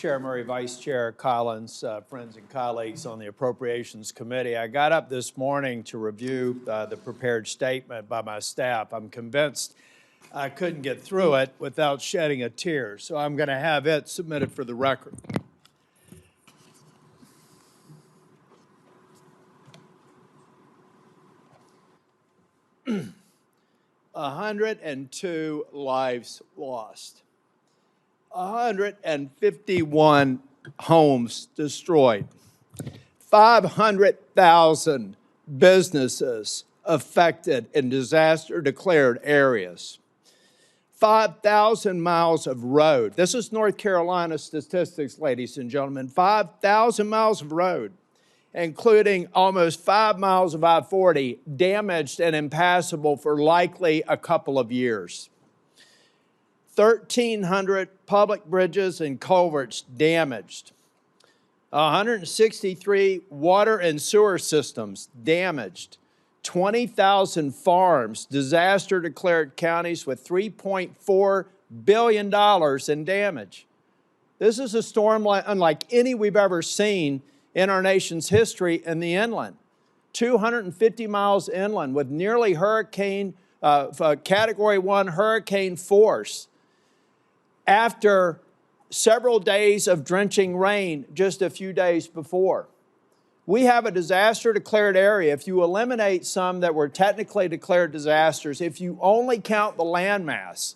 Chair Murray, Vice Chair Collins, friends and colleagues on the Appropriations Committee. I got up this morning to review the prepared statement by my staff. I'm convinced I couldn't get through it without shedding a tear, so I'm going to have it submitted for the record. "102 lives lost. 151 homes destroyed. 500,000 businesses affected in disaster-declared areas. 5,000 miles of road." This is North Carolina statistics, ladies and gentlemen. 5,000 miles of road, including almost 5 miles of I-40, damaged and impassable for likely a couple of years. 1,300 public bridges and culverts damaged. 163 water and sewer systems damaged. 20,000 farms, disaster-declared counties with $3.4 billion in damage. This is a storm unlike any we've ever seen in our nation's history in the inland. 250 miles inland with nearly Category 1 hurricane force. After several days of drenching rain just a few days before. We have a disaster-declared area. If you eliminate some that were technically declared disasters, if you only count the landmass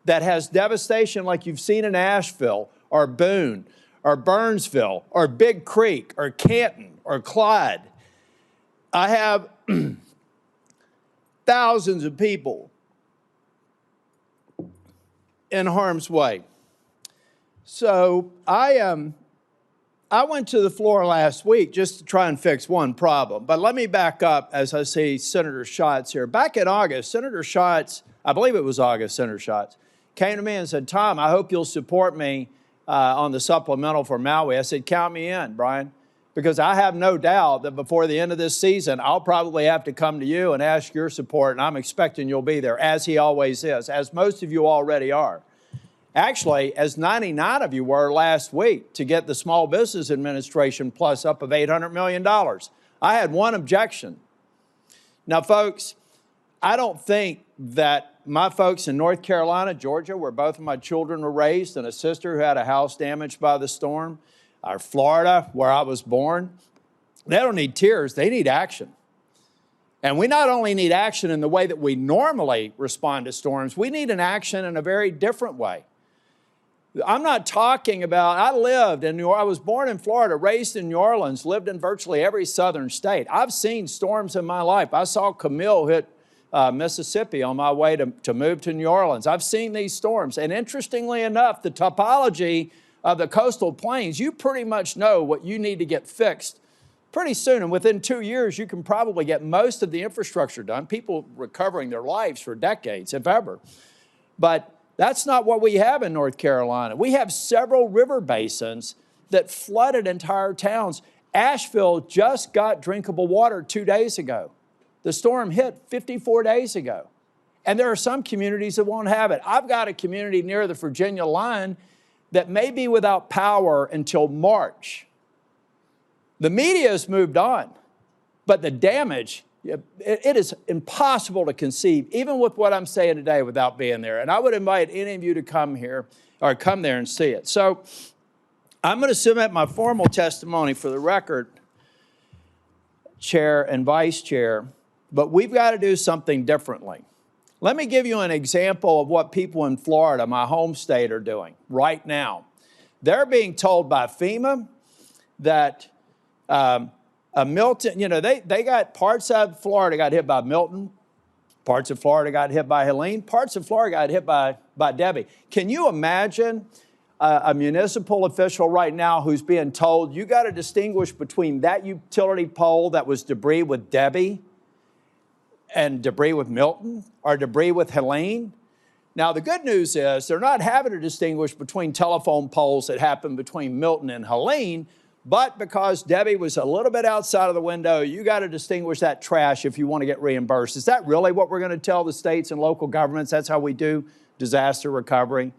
that has devastation like you've seen in Asheville or Boone or Burnsville or Big Creek or Canton or Clyde, I have thousands of people in harm's way. So I went to the floor last week just to try and fix one problem. But let me back up as I see Senator Schatz here. Back in August, Senator Schatz, I believe it was August, Senator Schatz, came to me and said, "Tom, I hope you'll support me on the supplemental for Maui." I said, "Count me in, Brian, because I have no doubt that before the end of this season, I'll probably have to come to you and ask your support, and I'm expecting you'll be there," as he always is, as most of you already are. Actually, as 99 of you were last week to get the Small Business Administration plus up of $800 million. I had one objection. Now, folks, I don't think that my folks in North Carolina, Georgia, where both of my children were raised, and a sister who had a house damaged by the storm, or Florida, where I was born, they don't need tears, they need action. And we not only need action in the way that we normally respond to storms, we need an action in a very different way. I'm not talking about, I was born in Florida, raised in New Orleans, lived in virtually every southern state. I've seen storms in my life. I saw Camille hit Mississippi on my way to move to New Orleans. I've seen these storms. And interestingly enough, the topology of the coastal plains, you pretty much know what you need to get fixed pretty soon. And within 2 years, you can probably get most of the infrastructure done. People recovering their lives for decades, if ever. But that's not what we have in North Carolina. We have several river basins that flooded entire towns. Asheville just got drinkable water 2 days ago. The storm hit 54 days ago. And there are some communities that won't have it. I've got a community near the Virginia line that may be without power until March. The media has moved on, but the damage, it is impossible to conceive, even with what I'm saying today, without being there. And I would invite any of you to come here or come there and see it. So I'm going to submit my formal testimony for the record, Chair and Vice Chair, but we've got to do something differently. Let me give you an example of what people in Florida, my home state, are doing right now. They're being told by FEMA that Milton, they got parts of Florida got hit by Milton, parts of Florida got hit by Helene, parts of Florida got hit by Debbie. Can you imagine a municipal official right now who's being told, you got to distinguish between that utility pole that was debris with Debbie and debris with Milton or debris with Helene? Now, the good news is they're not having to distinguish between telephone poles that happened between Milton and Helene, but because Debbie was a little bit outside of the window, you got to distinguish that trash if you want to get reimbursed. Is that really what we're going to tell the states and local governments? That's how we do disaster recovery?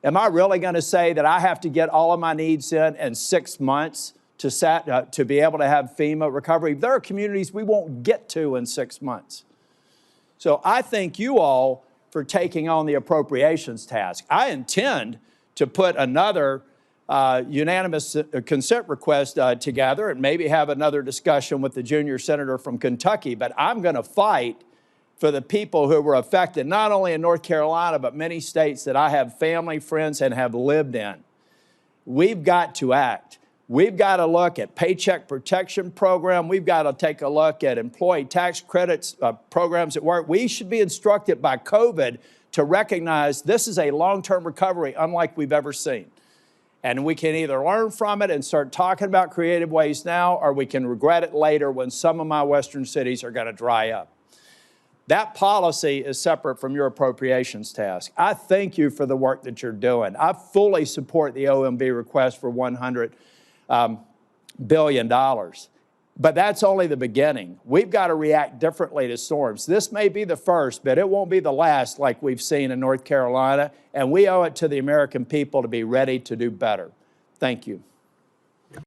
Am I really going to say that I have to get all of my needs in 6 months to be able to have FEMA recovery? There are communities we won't get to in 6 months. So I thank you all for taking on the appropriations task. I intend to put another unanimous consent request together and maybe have another discussion with the junior senator from Kentucky, but I'm going to fight for the people who were affected, not only in North Carolina, but many states that I have family, friends, and have lived in. We've got to act. We've got to look at paycheck protection program. We've got to take a look at employee tax credits programs at work. We should be instructed by COVID to recognize this is a long-term recovery unlike we've ever seen. And we can either learn from it and start talking about creative ways now, or we can regret it later when some of my western cities are going to dry up. That policy is separate from your appropriations task. I thank you for the work that you're doing. I fully support the OMB request for $100 billion. But that's only the beginning. We've got to react differently to storms. This may be the first, but it won't be the last like we've seen in North Carolina, and we owe it to the American people to be ready to do better. Thank you.